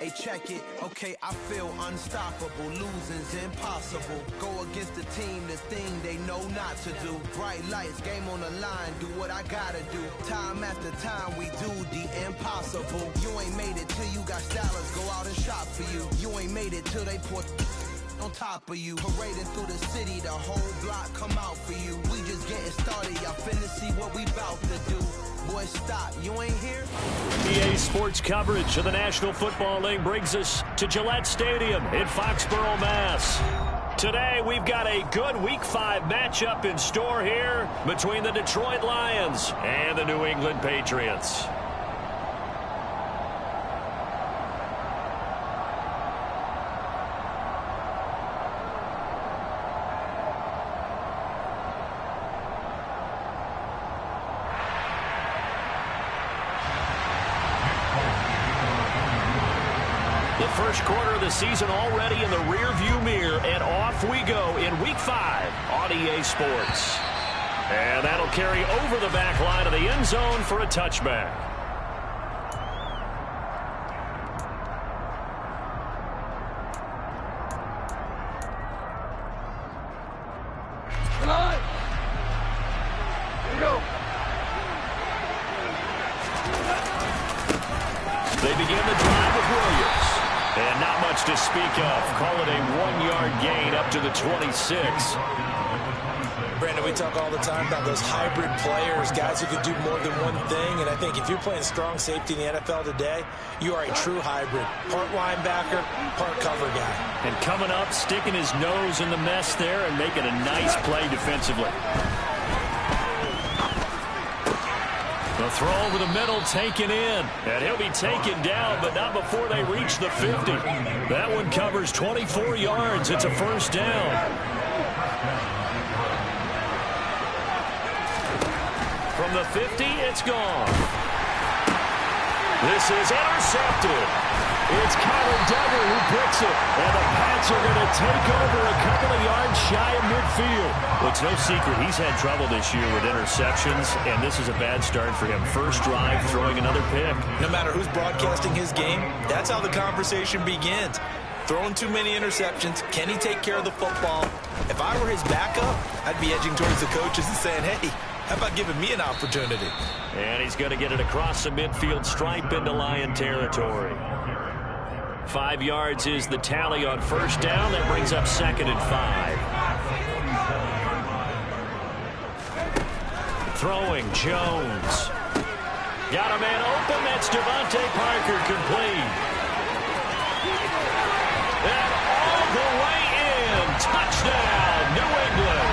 Hey, check it. Okay, I feel unstoppable. Losing's impossible. Go against the team, the thing they know not to do. Bright lights, game on the line. Do what I gotta do. Time after time, we do the impossible. You ain't made it till you got stylers. Go out and shop for you. You ain't made it till they put on top of you. Parading through the city, the whole block come out for you. We just getting started. Y'all finna see what we bout to do. Boy, stop. You ain't here? EA Sports coverage of the National Football League brings us to Gillette Stadium in Foxborough, Mass. Today, we've got a good Week 5 matchup in store here between the Detroit Lions and the New England Patriots. First quarter of the season already in the rear-view mirror, and off we go in Week 5 on EA Sports. And that'll carry over the back line of the end zone for a touchback. Come on! Here we go! They begin the drive with Williams. And not much to speak of. Call it a 1-yard gain up to the 26. Brandon, we talk all the time about those hybrid players, guys who can do more than one thing. And I think if you're playing strong safety in the NFL today, you are a true hybrid. Part linebacker, part cover guy. And coming up, sticking his nose in the mess there and making a nice play defensively. The throw over the middle taken in. And he'll be taken down, but not before they reach the 50. That one covers 24 yards. It's a first down. From the 50, it's gone. This is intercepted. It's Kyler Duggar who picks it. And the Pats are going to take over a couple of yards shy of midfield. Well, it's no secret he's had trouble this year with interceptions, and this is a bad start for him. First drive, throwing another pick. No matter who's broadcasting his game, that's how the conversation begins. Throwing too many interceptions. Can he take care of the football? If I were his backup, I'd be edging towards the coaches and saying, hey, how about giving me an opportunity? And he's going to get it across the midfield stripe into Lion territory. 5 yards is the tally on first down. That brings up 2nd and 5. Throwing, Jones. Got a man open. That's Devontae Parker, complete. And all the way in. Touchdown, New England.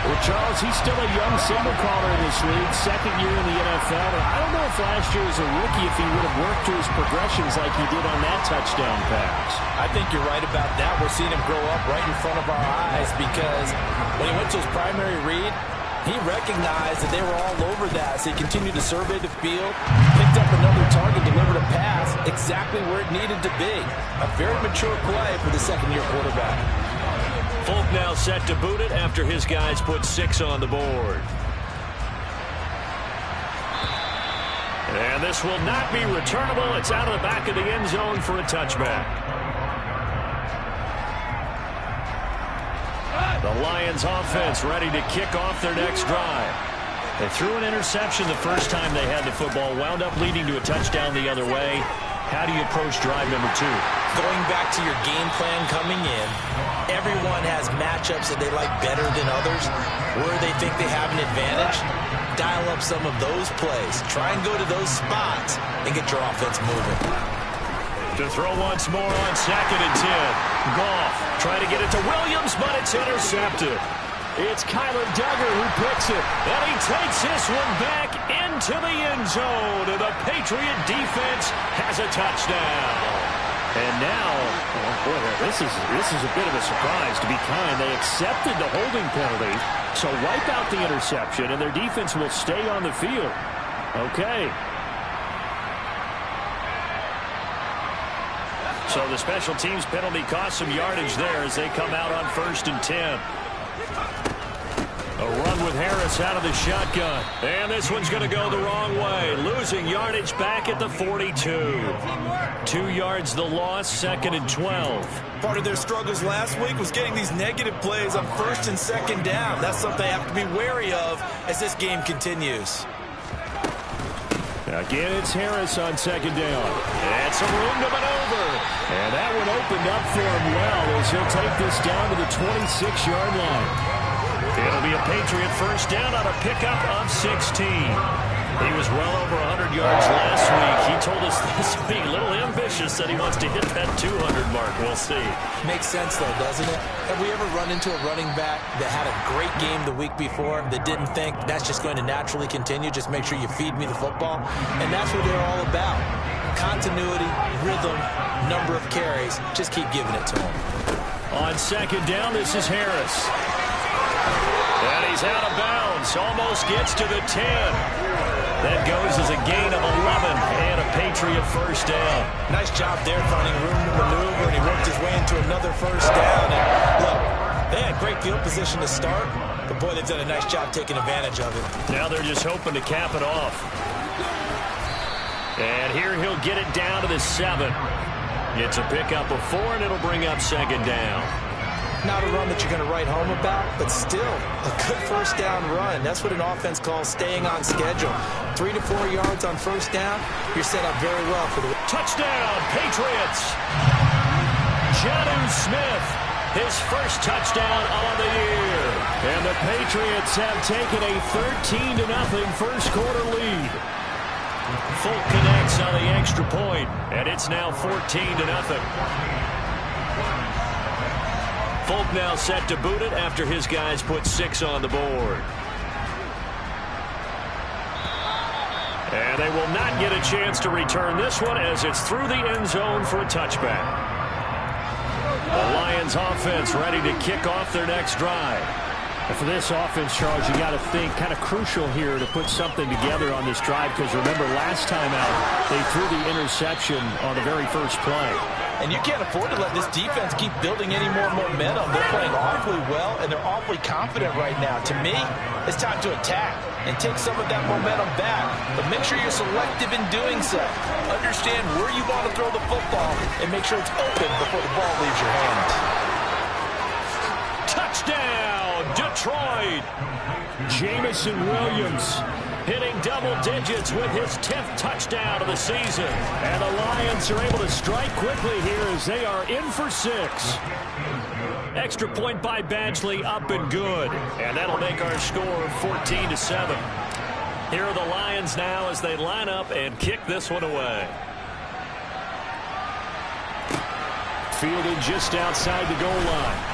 Well, Charles, he's still a young signal caller in this league, second year in the NFL. And I don't know if last year as a rookie if he would have worked to his progressions like he did on that touchdown pass. I think you're right about that. We're seeing him grow up right in front of our eyes because when he went to his primary read, he recognized that they were all over that. So he continued to survey the field, picked up another target, delivered a pass exactly where it needed to be. A very mature play for the second-year quarterback. Folk now set to boot it after his guys put 6 on the board. And this will not be returnable. It's out of the back of the end zone for a touchback. The Lions offense ready to kick off their next drive. They threw an interception the first time they had the football, wound up leading to a touchdown the other way. How do you approach drive number 2? Going back to your game plan coming in, everyone has matchups that they like better than others. Where they think they have an advantage, dial up some of those plays. Try and go to those spots and get your offense moving. To throw once more on 2nd and 10. Goff trying to get it to Williams, but it's intercepted. It's Kyler Duggar who picks it, and he takes this one back into the end zone, and the Patriot defense has a touchdown. And now, oh boy, this is a bit of a surprise, to be kind. They accepted the holding penalty, so wipe out the interception, and their defense will stay on the field. Okay. So the special teams penalty cost some yardage there as they come out on 1st and 10. A run with Harris out of the shotgun. And this one's going to go the wrong way. Losing yardage back at the 42. 2 yards the loss, 2nd and 12. Part of their struggles last week was getting these negative plays on 1st and 2nd down. That's something they have to be wary of as this game continues. Again, it's Harris on 2nd down. And some room to maneuver. And that one opened up for him well as he'll take this down to the 26-yard line. It'll be a Patriot first down on a pickup of 16. He was well over 100 yards last week. He told us this week, a little ambitious, that he wants to hit that 200 mark. We'll see. Makes sense, though, doesn't it? Have we ever run into a running back that had a great game the week before that didn't think that's just going to naturally continue? Just make sure you feed me the football. And that's what they're all about. Continuity, rhythm, number of carries. Just keep giving it to them. On 2nd down, this is Harris. And he's out of bounds. Almost gets to the 10. That goes as a gain of 11 and a Patriot first down. Nice job there finding room to maneuver, and he worked his way into another first down. And look, they had great field position to start, but boy, they've done a nice job taking advantage of it. Now they're just hoping to cap it off. And here he'll get it down to the 7. It's a pickup of 4, and it'll bring up 2nd down. Not a run that you're going to write home about, but still a good first down run. That's what an offense calls staying on schedule. 3 to 4 yards on first down, you're set up very well for the touchdown, Patriots. Jonnu Smith, his first touchdown on the year. And the Patriots have taken a 13-0 first quarter lead. Folk connects on the extra point, and it's now 14-0. Folk now set to boot it after his guys put 6 on the board. And they will not get a chance to return this one as it's through the end zone for a touchback. The Lions offense ready to kick off their next drive. And for this offense, Charles, you got to think kind of crucial here to put something together on this drive, because remember last time out they threw the interception on the very first play. And you can't afford to let this defense keep building any more momentum. They're playing awfully well, and they're awfully confident right now. To me, it's time to attack and take some of that momentum back. But make sure you're selective in doing so. Understand where you want to throw the football and make sure it's open before the ball leaves your hand. Touchdown, Detroit! Jamison Williams hitting double digits with his 10th touchdown of the season. And the Lions are able to strike quickly here as they are in for 6. Extra point by Badgley, up and good. And that'll make our score 14-7. Here are the Lions now as they line up and kick this one away. Fielded just outside the goal line.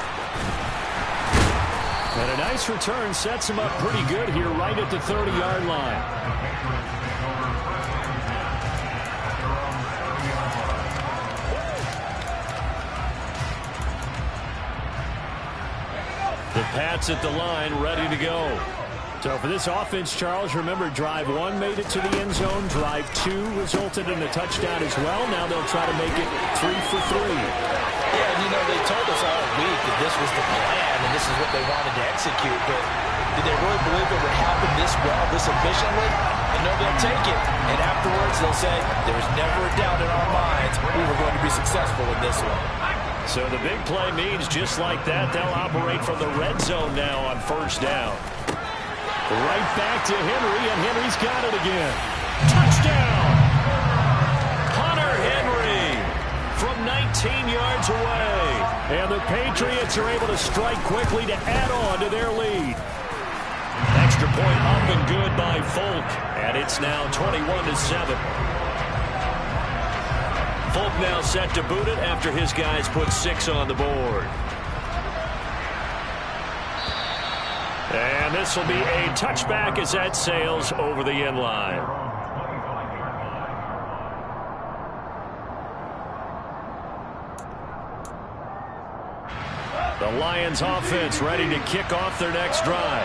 And a nice return sets him up pretty good here right at the 30-yard line. The Pats at the line, ready to go. So for this offense, Charles, remember drive 1 made it to the end zone. Drive 2 resulted in a touchdown as well. Now they'll try to make it 3 for 3. Yeah, and you know, they told us all week that this was the plan and this is what they wanted to execute, but did they really believe it would happen this well, this efficiently? They know they'll take it, and afterwards they'll say, there was never a doubt in our minds we were going to be successful in this one. So the big play means just like that, they'll operate from the red zone now on first down. Right back to Henry, and Henry's got it again. Touchdown! Hunter Henry from 19 yards away. And the Patriots are able to strike quickly to add on to their lead. Extra point up and good by Folk. And it's now 21-7. Folk now set to boot it after his guys put 6 on the board. And this will be a touchback as that sails over the end line. The Lions offense ready to kick off their next drive.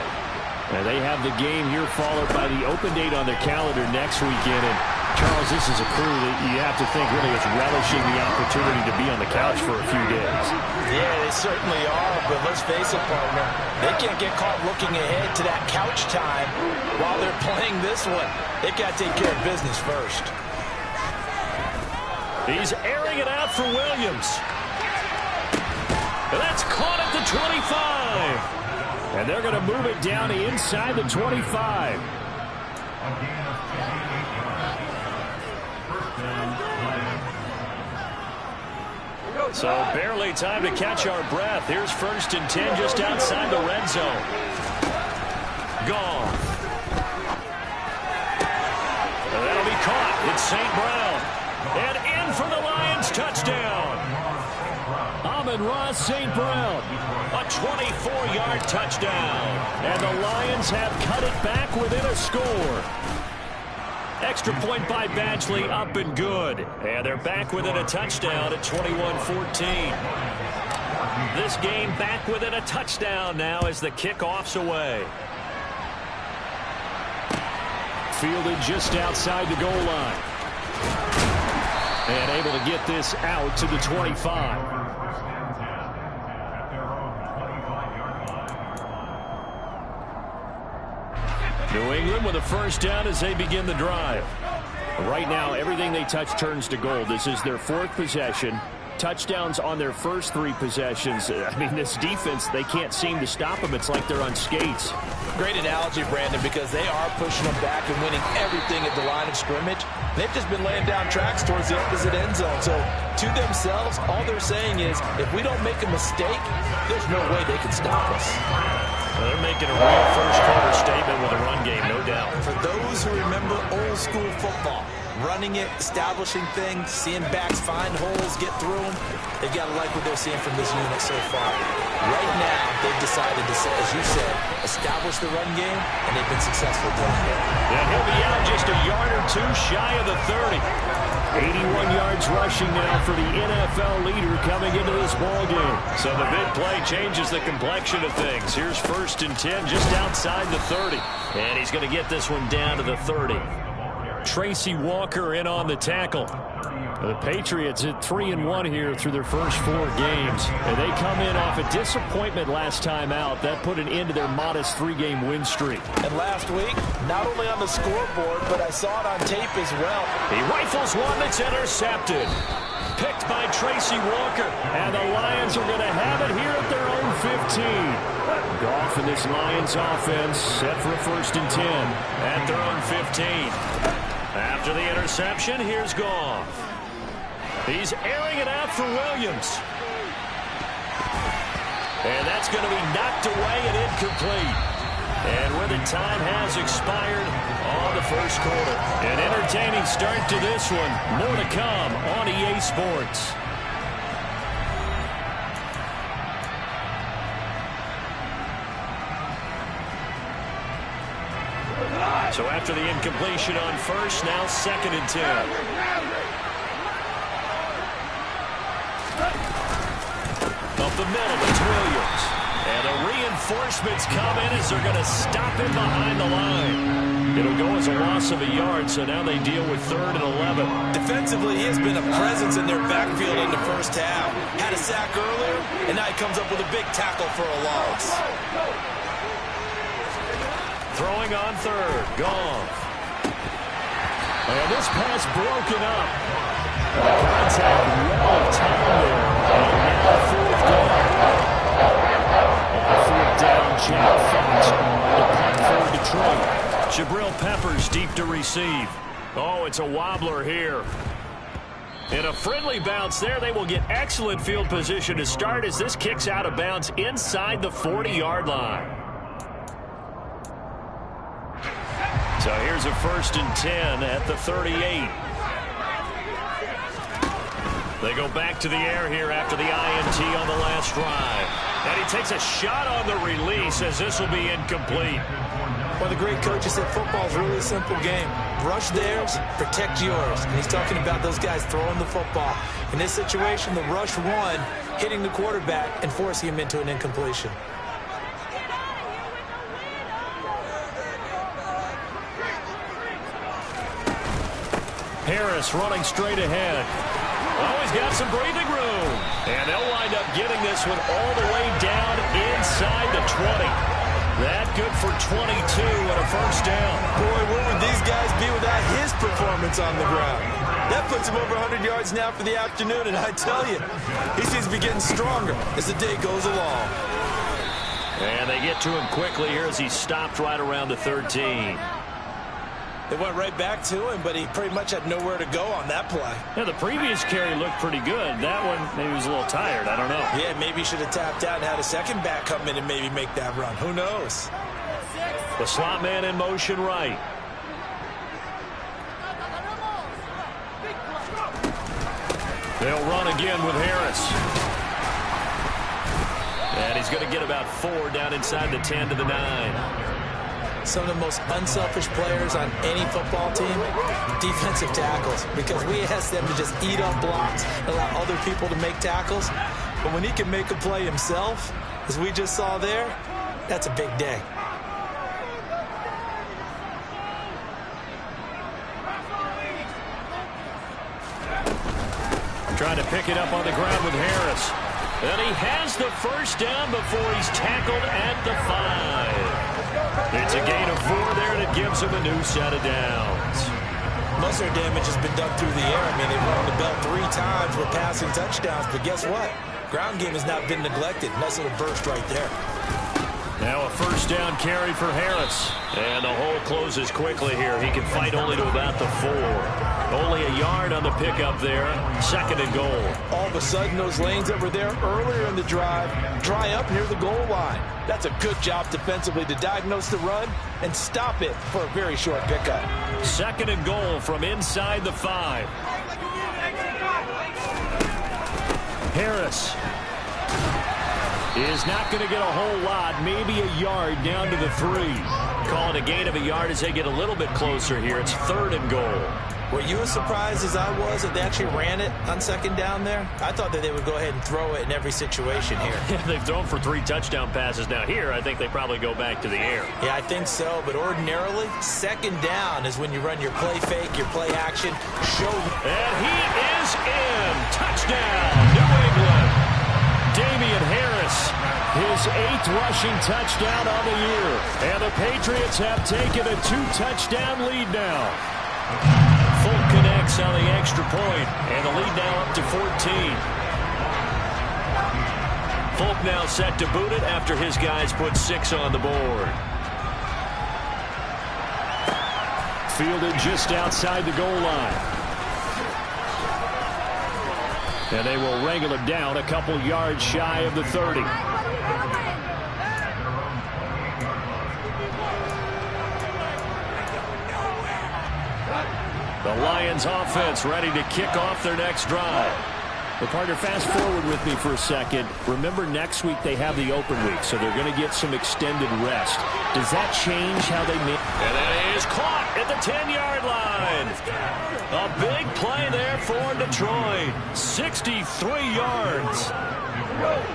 And they have the game here followed by the open date on their calendar next weekend. And Charles, this is a crew that you have to think really is relishing the opportunity to be on the couch for a few days. Yeah, they certainly are, but let's face it, partner. They can't get caught looking ahead to that couch time while they're playing this one. They've got to take care of business first. He's airing it out for Williams. And that's caught at the 25. And they're going to move it down to inside the 25. So barely time to catch our breath. Here's 1st and 10 just outside the red zone. Gone. And that'll be caught. It's St. Brown. And in for the Lions touchdown. Amon-Ra St. Brown. A 24-yard touchdown. And the Lions have cut it back within a score. Extra point by Badgley, up and good. And they're back within a touchdown at 21-14. This game back within a touchdown now as the kickoff's away. Fielded just outside the goal line. And able to get this out to the 25. New England with a 1st down as they begin the drive. Right now, everything they touch turns to gold. This is their 4th possession. Touchdowns on their first 3 possessions. I mean, this defense, they can't seem to stop them. It's like they're on skates. Great analogy, Brandon, because they are pushing them back and winning everything at the line of scrimmage. They've just been laying down tracks towards the opposite end zone. So, to themselves, all they're saying is, if we don't make a mistake, there's no way they can stop us. Well, they're making a real first-quarter statement with a run game, no doubt. For those who remember old-school football, running it, establishing things, seeing backs find holes, get through them, they've got to like what they're seeing from this unit so far. Right now, they've decided to, as you said, establish the run game, and they've been successful doing it. And he'll be out just a yard or 2 shy of the 30. 81 yards rushing now for the NFL leader coming into this ball game. So the big play changes the complexion of things. Here's 1st and 10 just outside the 30. And he's going to get this one down to the 30. Tracy Walker in on the tackle. The Patriots at 3-1 here through their first 4 games. And they come in off a disappointment last time out. That put an end to their modest 3-game win streak. And last week, not only on the scoreboard, but I saw it on tape as well. He rifles one that's intercepted. Picked by Tracy Walker. And the Lions are going to have it here at their own 15. Goff in this Lions offense set for a 1st and 10. At their own 15. After the interception, here's Goff. He's airing it out for Williams. And that's going to be knocked away and incomplete. And with it, time has expired on the first quarter. An entertaining start to this one. More to come on EA Sports. So after the incompletion on first, now 2nd and 10. Up the middle, it's Williams. And the reinforcements come in as they're going to stop him behind the line. It'll go as a loss of a yard, so now they deal with 3rd and 11. Defensively, he has been a presence in their backfield in the first half. Had a sack earlier, and now he comes up with a big tackle for a loss. Throwing on 3rd, Goff. And this pass broken up. Contact well of time there. And now 4th down. And 4th down, Jack Fox on the punt for Detroit. Jabril Peppers deep to receive. Oh, it's a wobbler here. In a friendly bounce there, they will get excellent field position to start as this kicks out of bounds inside the 40-yard line. So here's a 1st and 10 at the 38. They go back to the air here after the INT on the last drive. And he takes a shot on the release as this will be incomplete. One of the great coaches said football is really a simple game. Rush theirs, protect yours. And he's talking about those guys throwing the football. In this situation, the rush one, hitting the quarterback and forcing him into an incompletion. Harris running straight ahead. Oh, he's got some breathing room. And they'll wind up getting this one all the way down inside the 20. That good for 22 and a first down. Boy, where would these guys be without his performance on the ground? That puts him over 100 yards now for the afternoon, and I tell you, he seems to be getting stronger as the day goes along. And they get to him quickly here as he stopped right around the 13. They went right back to him, but he pretty much had nowhere to go on that play. Yeah, the previous carry looked pretty good. That one, maybe he was a little tired. I don't know. Yeah, maybe he should have tapped out and had a second back come in and maybe make that run. Who knows? The slot man in motion right. They'll run again with Harris. And he's going to get about 4 down inside the 10 to the 9. Some of the most unselfish players on any football team, defensive tackles, because we ask them to just eat up blocks and allow other people to make tackles. But when he can make a play himself, as we just saw there, that's a big day. Trying to pick it up on the ground with Harris. And he has the first down before he's tackled at the 5. It's a gain of 4 there, and it gives him a new set of downs. Most of their damage has been done through the air. I mean, they've rung the bell 3 times with passing touchdowns, but guess what? Ground game has not been neglected. Nice little burst right there. Now a first down carry for Harris. And the hole closes quickly here. He can fight only to about the 4. Only a yard on the pickup there. 2nd and goal. All of a sudden, those lanes that were there earlier in the drive dry up near the goal line. That's a good job defensively to diagnose the run and stop it for a very short pickup. 2nd and goal from inside the 5. Harris is not going to get a whole lot, maybe a yard down to the 3. Call it a gain of a yard as they get a little bit closer here. It's 3rd and goal. Were you as surprised as I was that they actually ran it on 2nd down there? I thought that they would go ahead and throw it in every situation here. Yeah, they've thrown for 3 touchdown passes. Now here, I think they probably go back to the air. Yeah, I think so. But ordinarily, 2nd down is when you run your play fake, your play action. And he is in. Touchdown, New England. Damian Harris, his 8th rushing touchdown on the year. And the Patriots have taken a 2-touchdown lead now. Folk connects on the extra point, and the lead now up to 14. Folk now set to boot it after his guys put 6 on the board. Fielded just outside the goal line. And they will wrangle him down a couple yards shy of the 30. The Lions offense ready to kick off their next drive. But partner, fast forward with me for a second. Remember, next week they have the open week, so they're going to get some extended rest. Does that change how they make? And that is caught at the 10-yard line. A big play there for Detroit. 63 yards.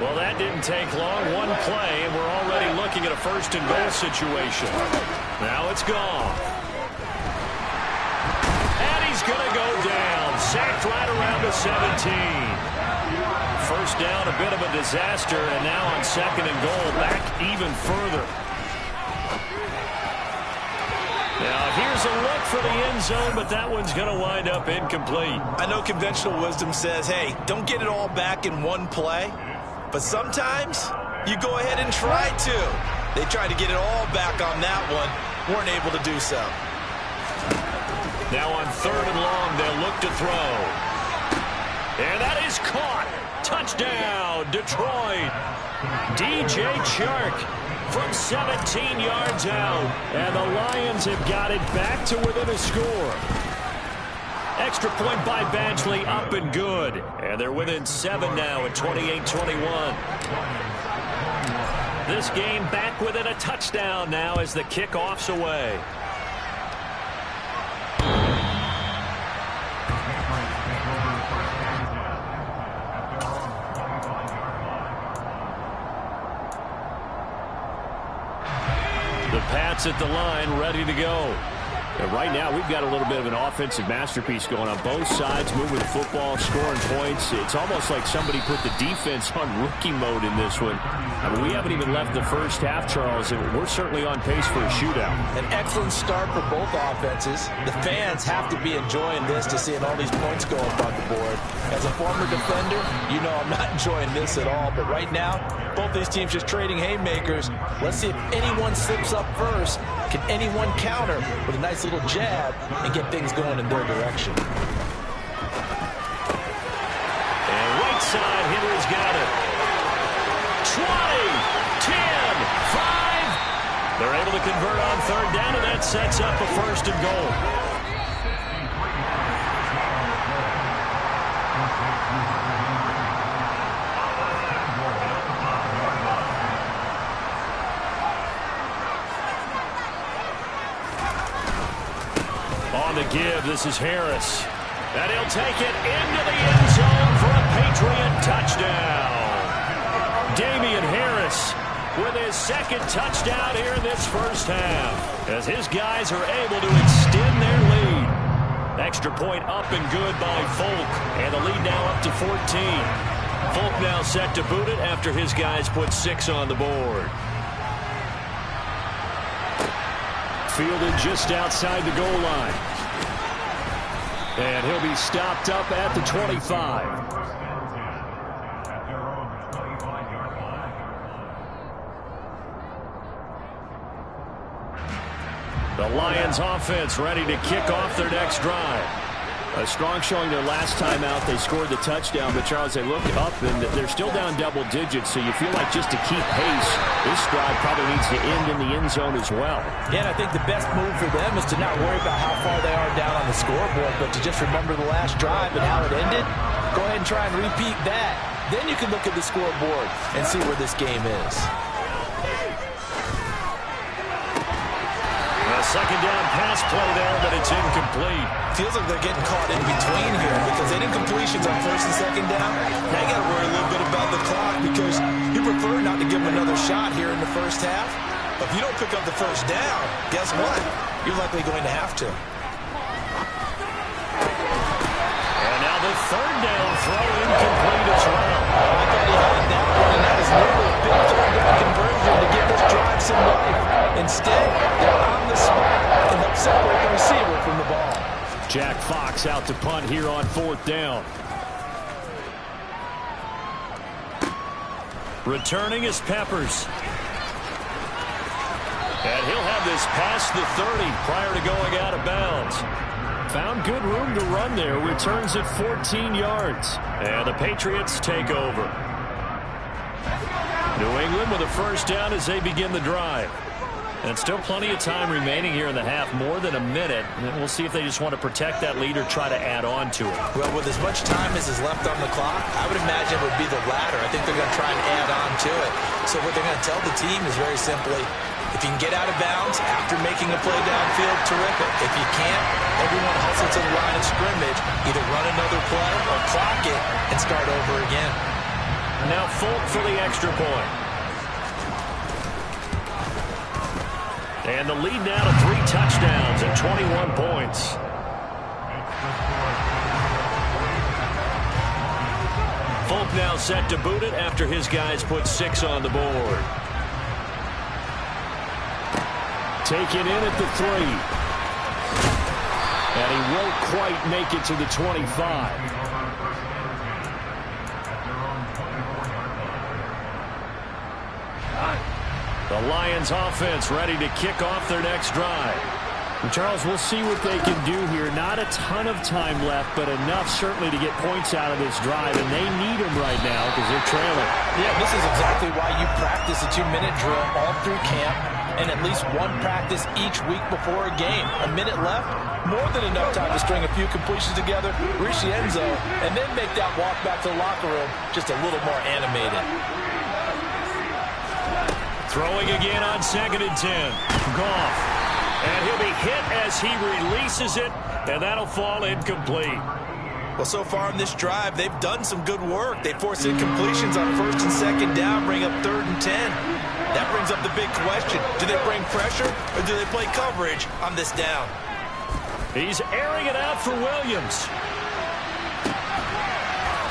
Well, that didn't take long. One play, and we're already looking at a 1st and goal situation. Now it's gone. He's going to go down. Sacked right around the 17. First down, a bit of a disaster, and now on 2nd and goal, back even further. Now, here's a look for the end zone, but that one's going to wind up incomplete. I know conventional wisdom says, hey, don't get it all back in one play, but sometimes you go ahead and try to. They tried to get it all back on that one, weren't able to do so. Now on 3rd and long, they'll look to throw. And that is caught. Touchdown, Detroit. DJ Chark from 17 yards out. And the Lions have got it back to within a score. Extra point by Badgley, up and good. And they're within 7 now at 28-21. This game back within a touchdown now as the kickoff's away. The Pats at the line, ready to go. And right now, we've got a little bit of an offensive masterpiece going on both sides, moving the football, scoring points. It's almost like somebody put the defense on rookie mode in this one. I mean, we haven't even left the first half, Charles, and we're certainly on pace for a shootout. An excellent start for both offenses. The fans have to be enjoying this to seeing all these points go up on the board. As a former defender, you know I'm not enjoying this at all. But right now, both these teams just trading haymakers. Let's see if anyone slips up first. Can anyone counter with a nice little jab and get things going in their direction? And right side, Henry's got it. 20, 10, 5. They're able to convert on third down, and that sets up a first and goal. On the give, this is Harris. And he'll take it into the end zone for a Patriot touchdown. Damian Harris with his second touchdown here in this first half, as his guys are able to extend their lead. Extra point up and good by Folk, and the lead now up to 14. Folk now set to boot it after his guys put 6 on the board. Fielded just outside the goal line. And he'll be stopped up at the 25. The Lions offense ready to kick off their next drive. A strong showing their last time out. They scored the touchdown, but Charles, they look up and they're still down double digits, so you feel like just to keep pace, this drive probably needs to end in the end zone as well. Yeah, and I think the best move for them is to not worry about how far they are down on the scoreboard, but to just remember the last drive and how it ended. Go ahead and try and repeat that. Then you can look at the scoreboard and see where this game is. Second down pass play there, but it's incomplete. Feels like they're getting caught in between here because they did incompletions on first and second down. Now you got to worry a little bit about the clock because you prefer not to give them another shot here in the first half. But if you don't pick up the first down, guess what? You're likely going to have to. And now the third down throw incomplete as well. I thought he had that one, and that is literally a big third down conversion to give this drive some life. Instead, they're on the spot and help separate the receiver from the ball. Jack Fox out to punt here on fourth down. Returning is Peppers. And he'll have this past the 30 prior to going out of bounds. Found good room to run there. Returns at 14 yards. And the Patriots take over. New England with a first down as they begin the drive. And still plenty of time remaining here in the half, more than a minute. And we'll see if they just want to protect that lead or try to add on to it. Well, with as much time as is left on the clock, I would imagine it would be the latter. I think they're going to try and add on to it. So what they're going to tell the team is very simply, if you can get out of bounds after making a play downfield, terrific. If you can't, everyone hustle to the line of scrimmage, either run another play or clock it and start over again. Now Folk for the extra point. And the lead now to 3 touchdowns and 21 points. Folk now set to boot it after his guys put 6 on the board. Taken in at the 3. And he won't quite make it to the 25. The Lions offense ready to kick off their next drive. And Charles, we'll see what they can do here. Not a ton of time left, but enough certainly to get points out of this drive, and they need them right now because they're trailing. Yeah, this is exactly why you practice a 2-minute drill all through camp and at least one practice each week before a game. A minute left, more than enough time to string a few completions together, reach the end zone, and then make that walk back to the locker room just a little more animated. Throwing again on 2nd and 10. Goff. And he'll be hit as he releases it, and that'll fall incomplete. Well, so far in this drive, they've done some good work. They forced incompletions on 1st and 2nd down, bring up 3rd and 10. That brings up the big question. Do they bring pressure, or do they play coverage on this down? He's airing it out for Williams.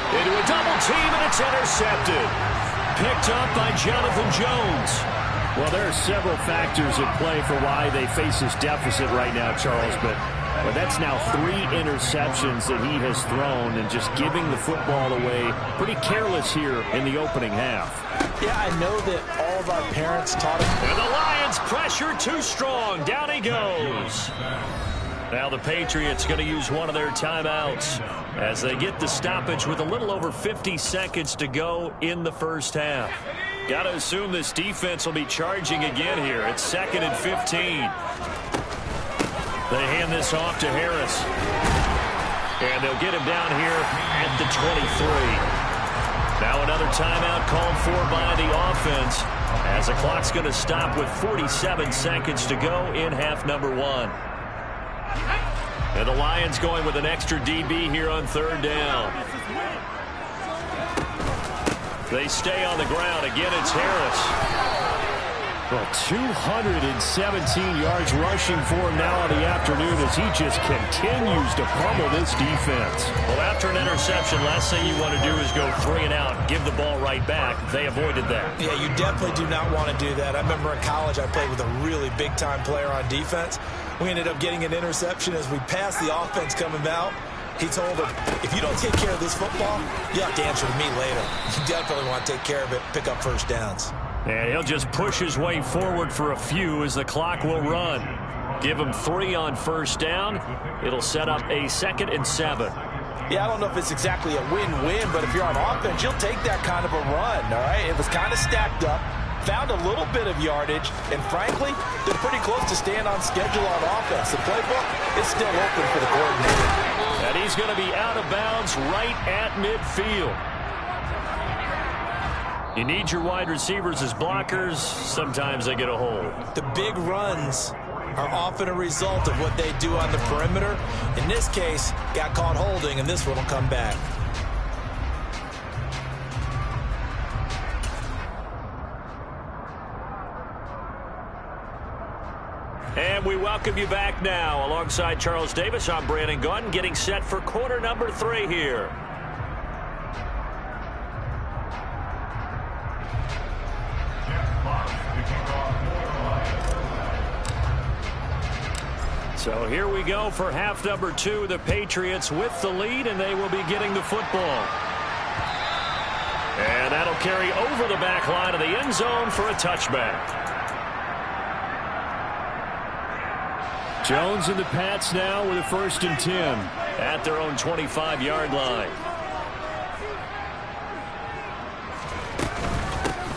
Into a double team, and it's intercepted. Picked up by Jonathan Jones. Well, there are several factors at play for why they face this deficit right now, Charles, but that's now 3 interceptions that he has thrown and just giving the football away pretty careless here in the opening half. Yeah, I know that all of our parents taught him. And the Lions pressure too strong. Down he goes. Now the Patriots going to use one of their timeouts as they get the stoppage with a little over 50 seconds to go in the first half. Got to assume this defense will be charging again here. It's 2nd and 15. They hand this off to Harris. And they'll get him down here at the 23. Now another timeout called for by the offense as the clock's going to stop with 47 seconds to go in half number 1. And the Lions going with an extra DB here on 3rd down. They stay on the ground. Again, it's Harris. Well, 217 yards rushing for him now on the afternoon as he just continues to pummel this defense. Well, after an interception, last thing you want to do is go 3 and out, give the ball right back. They avoided that. Yeah, you definitely do not want to do that. I remember in college I played with a really big-time player on defense. We ended up getting an interception as we passed the offense coming out. He told him, if you don't take care of this football, you have to answer to me later. You definitely want to take care of it, pick up first downs. And he'll just push his way forward for a few as the clock will run. Give him 3 on 1st down. It'll set up a 2nd and 7. Yeah, I don't know if it's exactly a win-win, but if you're on offense, you'll take that kind of a run, all right? It was kind of stacked up, found a little bit of yardage, and frankly, they're pretty close to staying on schedule on offense. The playbook is still open for the coordinator. And he's going to be out of bounds right at midfield. You need your wide receivers as blockers. Sometimes they get a hold. The big runs are often a result of what they do on the perimeter. In this case, got caught holding, and this one will come back. And we welcome you back now. Alongside Charles Davis, I'm Brandon Gaudin, getting set for quarter number 3 here. So here we go for half number 2. The Patriots with the lead, and they will be getting the football. And that'll carry over the back line of the end zone for a touchback. Jones and the Pats now with a 1st and 10. At their own 25-yard line.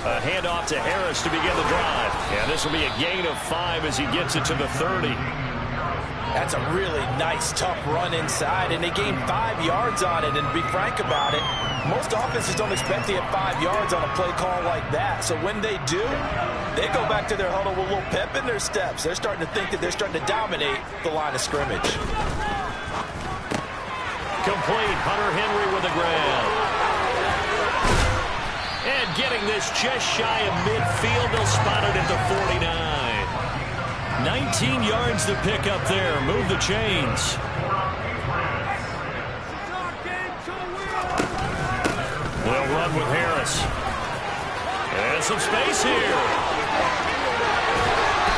A handoff to Harris to begin the drive. And this will be a gain of 5 as he gets it to the 30. That's a really nice, tough run inside, and they gained 5 yards on it. And to be frank about it, most offenses don't expect to get 5 yards on a play call like that. So when they do, they go back to their huddle with a little pep in their steps. They're starting to think that they're starting to dominate the line of scrimmage. Complete. Hunter Henry with the grab. And getting this just shy of midfield. They'll spot it at the 49. 19 yards to pick up there. Move the chains. They'll run with Harris. And some space here.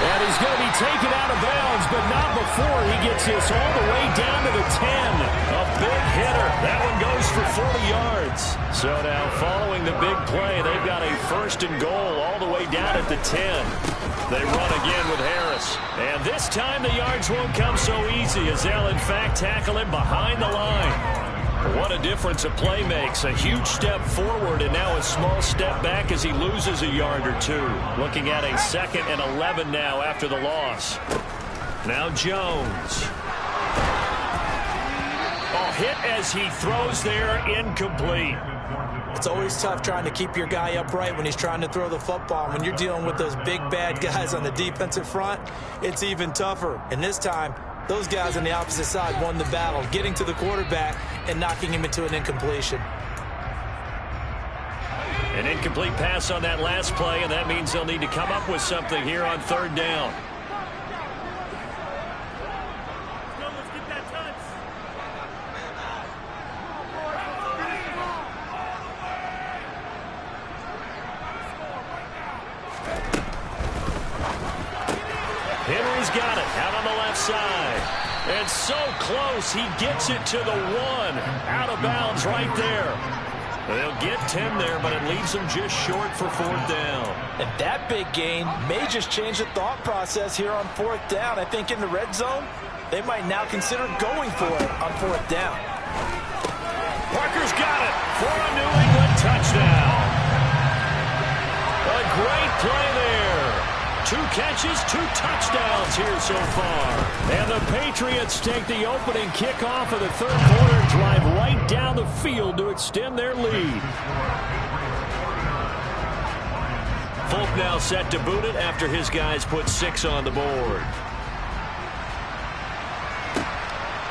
And he's going to be taken out of bounds, but not before he gets this all the way down to the 10. A big hitter. That one goes for 40 yards. So now following the big play, they've got a 1st and goal all the way down at the 10. They run again with Harris. And this time the yards won't come so easy as they'll in fact tackle him behind the line. What a difference a play makes. A huge step forward and now a small step back as he loses a yard or 2. Looking at a 2nd and 11 now after the loss. Now Jones. Hit as he throws there, incomplete. It's always tough trying to keep your guy upright when he's trying to throw the football. When you're dealing with those big, bad guys on the defensive front, it's even tougher. And this time, those guys on the opposite side won the battle, getting to the quarterback and knocking him into an incompletion. An incomplete pass on that last play, and that means they'll need to come up with something here on 3rd down. He's got it out on the left side. And so close, he gets it to the 1. Out of bounds right there. They'll get 10 there, but it leaves them just short for 4th down. And that big gain may just change the thought process here on 4th down. I think in the red zone, they might now consider going for it on 4th down. Parker's got it for a New England touchdown. A great play there. 2 catches, 2 touchdowns here so far. And the Patriots take the opening kickoff of the 3rd quarter and drive right down the field to extend their lead. Folk now set to boot it after his guys put 6 on the board.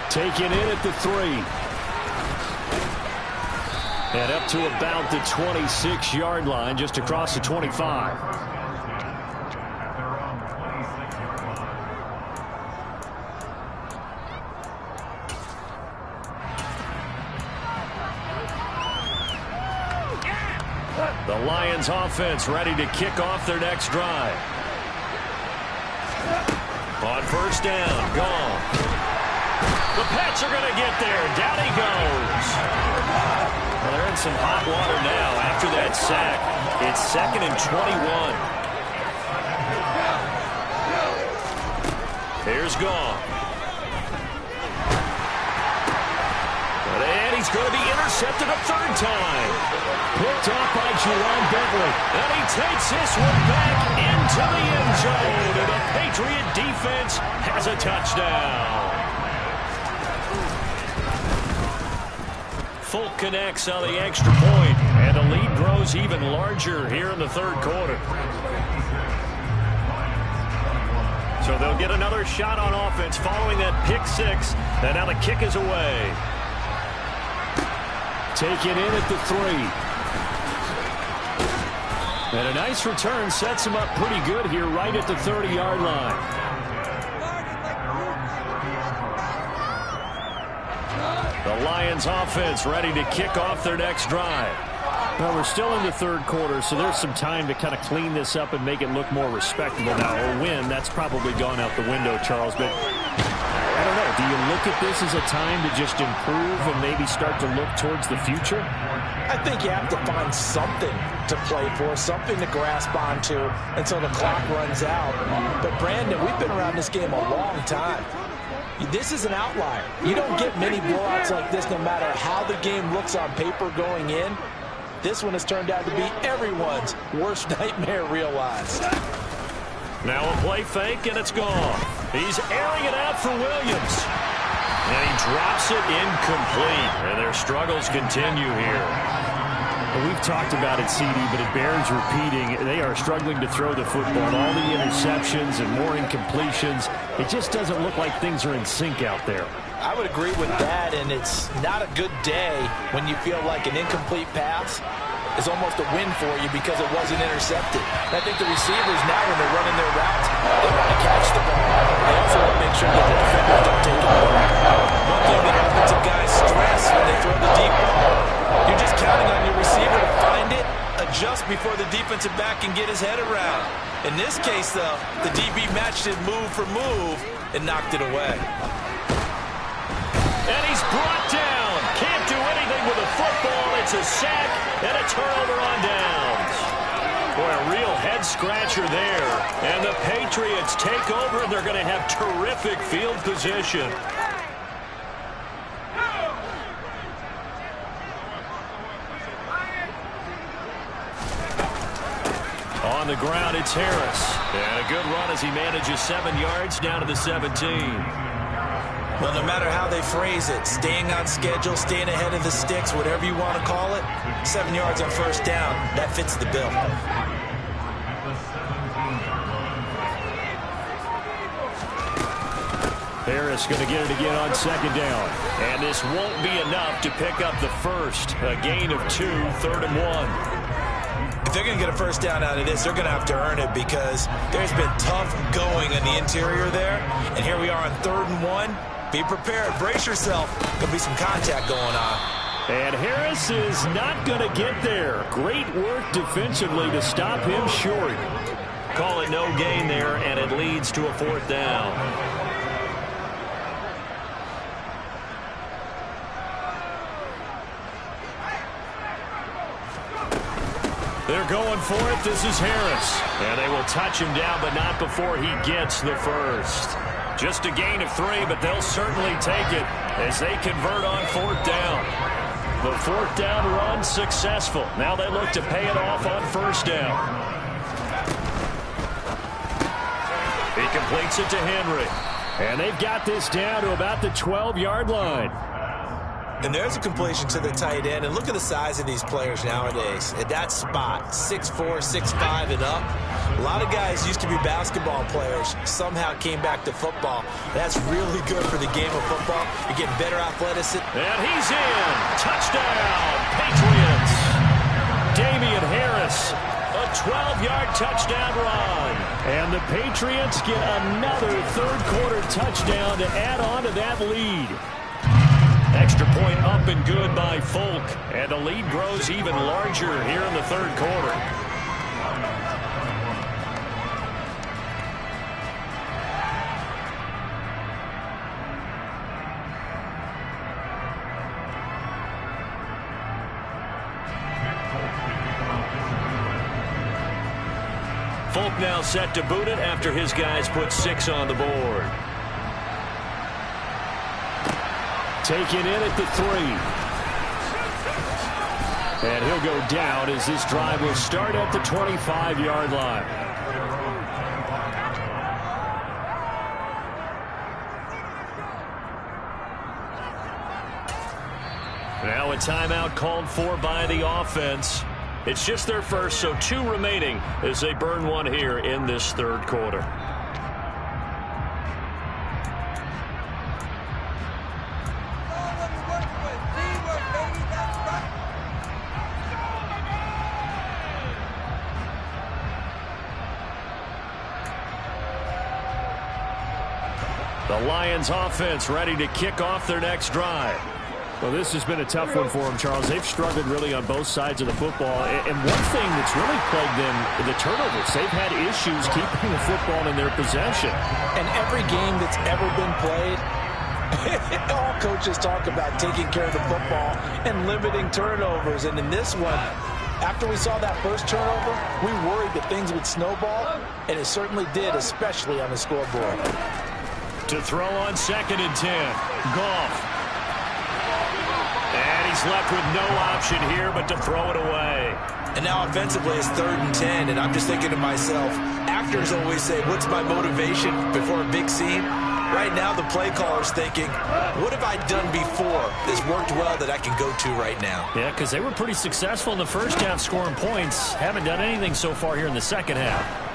Taken in at the 3. And up to about the 26-yard line, just across the 25. The Lions offense ready to kick off their next drive. On 1st down, gone. The Pats are going to get there. Down he goes. Well, they're in some hot water now after that sack. It's 2nd and 21. Here's Goff. And he's going to be intercepted a 3rd time. Picked off by Jerome Bentley. And he takes this one back into the end zone. And the Patriot defense has a touchdown. Folk connects on the extra point, and the lead grows even larger here in the 3rd quarter. So they'll get another shot on offense following that pick 6, and now the kick is away. Taken in at the 3. And a nice return sets him up pretty good here right at the 30-yard line. The Lions offense ready to kick off their next drive. Well, we're still in the 3rd quarter, so there's some time to kind of clean this up and make it look more respectable now. Or win, that's probably gone out the window, Charles. But I don't know. Do you look at this as a time to just improve and maybe start to look towards the future? I think you have to find something to play for, something to grasp onto until the clock runs out. But, Brandon, we've been around this game a long time. This is an outlier. You don't get many blowouts like this no matter how the game looks on paper going in. This one has turned out to be everyone's worst nightmare realized. Now a play fake, and it's gone. He's airing it out for Williams. And he drops it incomplete. And their struggles continue here. Well, we've talked about it, CD, but it bears repeating. They are struggling to throw the football. All the interceptions and more incompletions. It just doesn't look like things are in sync out there. I would agree with that, and it's not a good day when you feel like an incomplete pass is almost a win for you because it wasn't intercepted. And I think the receivers now, when they're running their routes, they want to catch the ball. They also want to make sure that the defenders don't take it away. One thing that offensive guys stress when they throw the deep ball, you're just counting on your receiver to find it, adjust before the defensive back can get his head around. In this case, though, the DB matched it move for move and knocked it away. And he's brought down. Can't do anything with a football. It's a sack and a turnover on downs. Boy, a real head-scratcher there. And the Patriots take over, and they're going to have terrific field position. On the ground, it's Harris. And a good run as he manages 7 yards down to the 17. Well, no matter how they phrase it, staying on schedule, staying ahead of the sticks, whatever you want to call it, 7 yards on 1st down, that fits the bill. Harris going to get it again on 2nd down. And this won't be enough to pick up the first. A gain of 2, 3rd and 1. If they're going to get a 1st down out of this, they're going to have to earn it because there's been tough going in the interior there. And here we are on 3rd and 1. Be prepared. Brace yourself. There'll be some contact going on. And Harris is not going to get there. Great work defensively to stop him short. Call it no gain there, and it leads to a 4th down. They're going for it. This is Harris. And they will touch him down, but not before he gets the first. Just a gain of 3, but they'll certainly take it as they convert on 4th down. The 4th down run successful. Now they look to pay it off on 1st down. He completes it to Henry. And they've got this down to about the 12-yard line. And there's a completion to the tight end. And look at the size of these players nowadays. At that spot, 6'4", 6'5", and up. A lot of guys used to be basketball players, somehow came back to football. That's really good for the game of football. You're getting better athleticism. And he's in. Touchdown, Patriots. Damian Harris, a 12-yard touchdown run. And the Patriots get another third-quarter touchdown to add on to that lead. Extra point up and good by Folk. And the lead grows even larger here in the 3rd quarter. Folk now set to boot it after his guys put 6 on the board. Taken in at the 3. And he'll go down as this drive will start at the 25-yard line. Now a timeout called for by the offense. It's just their first, so 2 remaining as they burn one here in this 3rd quarter. The Lions offense ready to kick off their next drive. Well, this has been a tough one for them, Charles. They've struggled really on both sides of the football. And one thing that's really plagued them, the turnovers. They've had issues keeping the football in their possession. And every game that's ever been played, all coaches talk about taking care of the football and limiting turnovers. And in this one, after we saw that first turnover, we worried that things would snowball, and it certainly did, especially on the scoreboard. To throw on 2nd and 10. Goff. And he's left with no option here but to throw it away. And now offensively it's 3rd and 10, and I'm just thinking to myself, actors always say, what's my motivation before a big scene? Right now the play caller's thinking, what have I done before that's worked well that I can go to right now? Yeah, because they were pretty successful in the first half scoring points. Haven't done anything so far here in the second half.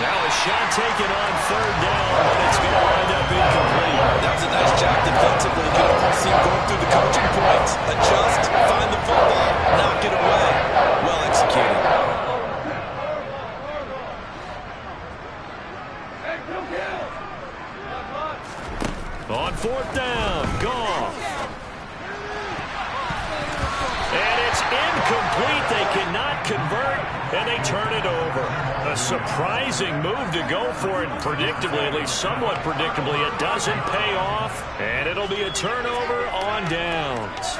Now a shot taken on 3rd down, but it's going to wind up incomplete. That was a nice job defensively. You can almost see him going through the coaching points. Adjust, find the football, knock it away. Well executed. On 4th down, Goff. And it's incomplete. They cannot convert, and they turn it over. A surprising move to go for it, predictably, at least somewhat predictably. It doesn't pay off, and it'll be a turnover on downs.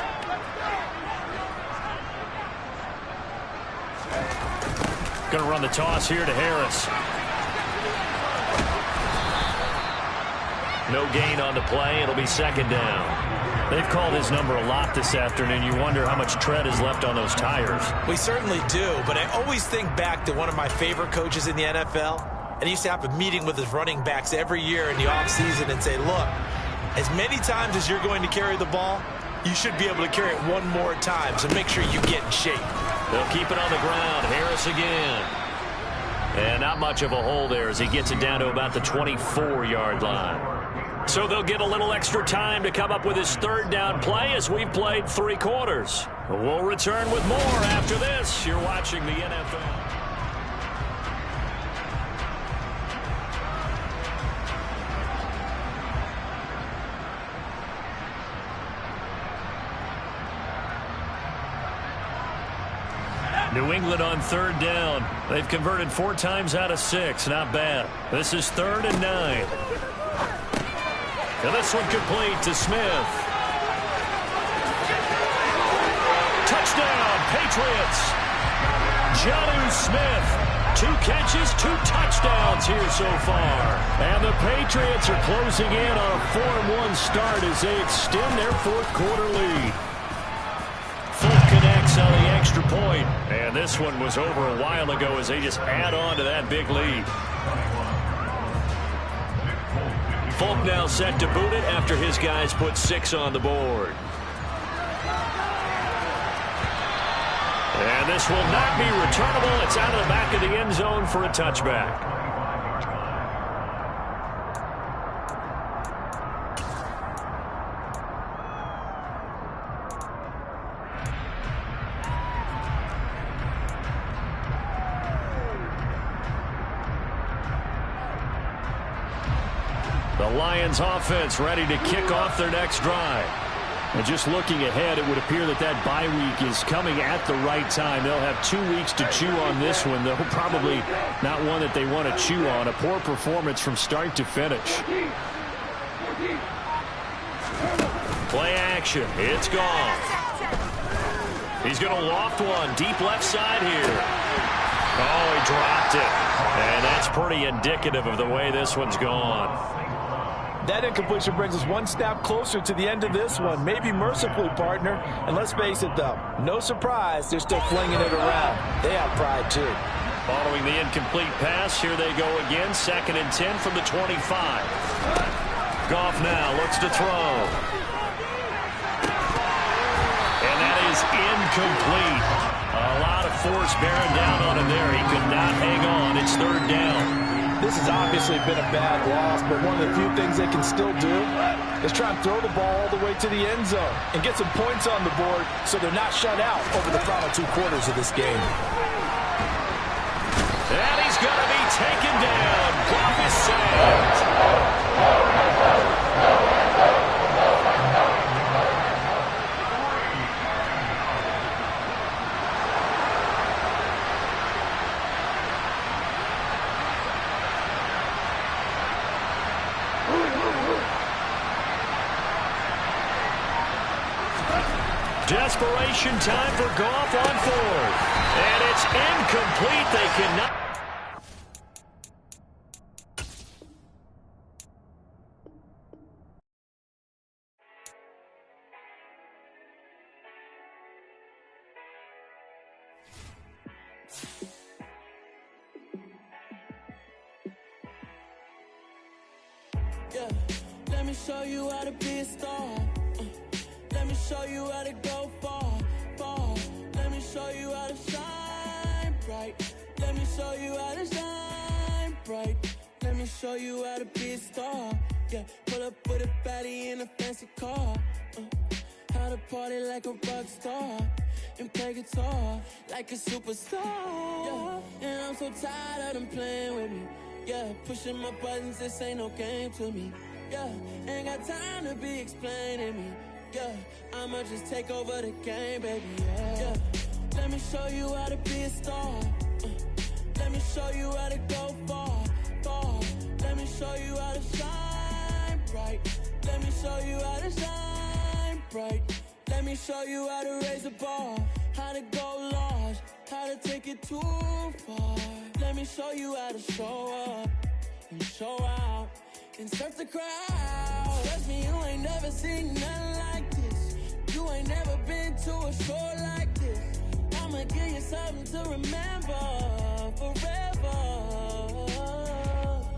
Going to run the toss here to Harris. No gain on the play. It'll be 2nd down. They've called his number a lot this afternoon. You wonder how much tread is left on those tires. We certainly do, but I always think back to one of my favorite coaches in the NFL, and he used to have a meeting with his running backs every year in the offseason and say, look, as many times as you're going to carry the ball, you should be able to carry it one more time, so make sure you get in shape. They'll keep it on the ground. Harris again. And not much of a hole there as he gets it down to about the 24-yard line. So they'll get a little extra time to come up with his 3rd down play as we've played 3 quarters. We'll return with more after this. You're watching the NFL. New England on third down. They've converted 4 times out of 6. Not bad. This is 3rd and 9. And this one complete to Smith. Touchdown, Patriots. Jonnu Smith. 2 catches, 2 touchdowns here so far. And the Patriots are closing in on a 4-1 start as they extend their 4th quarter lead. Fulk connects on the extra point. And this one was over a while ago as they just add on to that big lead. Fulk now set to boot it after his guys put 6 on the board. And this will not be returnable. It's out of the back of the end zone for a touchback. The Lions offense ready to kick off their next drive. And just looking ahead, it would appear that that bye week is coming at the right time. They'll have 2 weeks to chew on this one, though probably not one that they want to chew on. A poor performance from start to finish. Play action. It's gone. He's going to loft one. Deep left side here. Oh, he dropped it. And that's pretty indicative of the way this one's gone. That incompletion brings us 1 step closer to the end of this one. Maybe mercifully, partner. And let's face it, though, no surprise, they're still flinging it around. They have pride, too. Following the incomplete pass, here they go again. 2nd and 10 from the 25. Goff now looks to throw. And that is incomplete. A lot of force bearing down on him there. He could not hang on. It's 3rd down. This has obviously been a bad loss, but one of the few things they can still do is try and throw the ball all the way to the end zone and get some points on the board so they're not shut out over the final 2 quarters of this game. And he's going to be taken down. Goff is sacked. Desperation time for Goff on 4th. And it's incomplete. They cannot. Yeah, let me show you how to be a star. Let me show you how to go far, far. Let me show you how to shine bright. Let me show you how to shine bright. Let me show you how to be a star. Yeah, pull up with a baddie in a fancy car. How to party like a rock star and play guitar like a superstar. Yeah, and I'm so tired of them playing with me. Yeah, pushing my buttons, this ain't no game to me. Yeah, ain't got time to be explaining me. Yeah, I'ma just take over the game, baby, yeah. Let me show you how to be a star. Let me show you how to go far, far. Let me show you how to shine bright. Let me show you how to shine bright. Let me show you how to raise the bar, how to go large, how to take it too far. Let me show you how to show up and show out and surf the crowd. Trust me, you ain't never seen nothing like this. You ain't never been to a show like this. I'ma give you something to remember forever.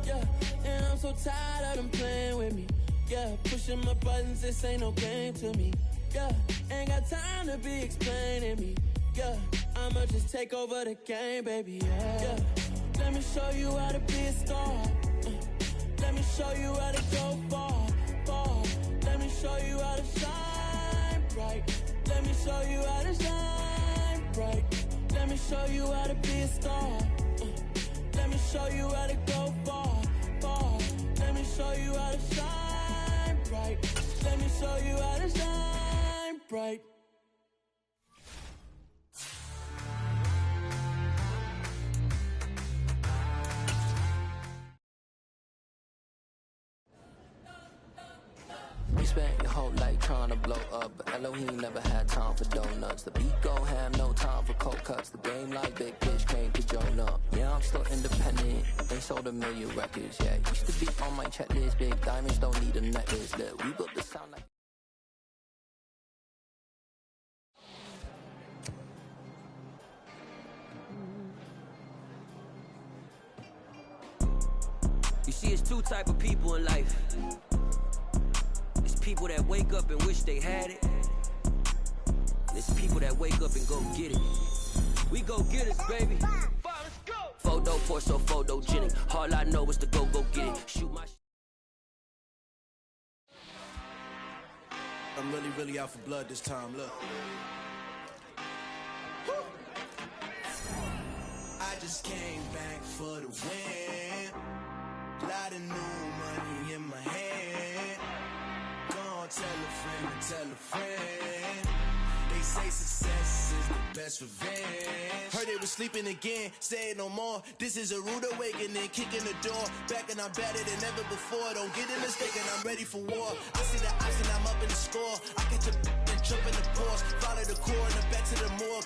Yeah, and I'm so tired of them playing with me. Yeah, pushing my buttons, this ain't no game to me. Yeah, ain't got time to be explaining me. Yeah, I'ma just take over the game, baby, yeah. Let me show you how to be a star. Let me show you how to go far, far. Let me show you how to shine bright. Let me show you how to shine bright. Let me show you how to be a star. Let me show you how to go far, far. Let me show you how to shine bright. Let me show you how to shine bright. spent your whole life trying to blow up, but Elohim never had time for donuts. The beat go ham, no time for cold cuts. The game like big pitch came to Jonah. Yeah, I'm still independent, ain't sold 1 million records. Yeah, used to be on my checklist. Big diamonds don't need a necklace. Look, we built the sound like. You see, it's two type of people in life. It's people that wake up and wish they had it. And it's people that wake up and go get it. We go get it, baby. Photo, Porso, photogenic. All I know is to go get it. Shoot my I'm really out for blood this time, look. I just came back for the win. Lot of new money in my hand. Gonna tell a friend and tell a friend. They say success is the best revenge. Heard they was sleeping again, say it no more. This is a rude awakening, kicking the door. Back and I'm better than ever before. Don't get it mistaken, I'm ready for war. I see the option, I'm up in the score. I catch a and jump in the pause. Follow the core and the back to the morgue.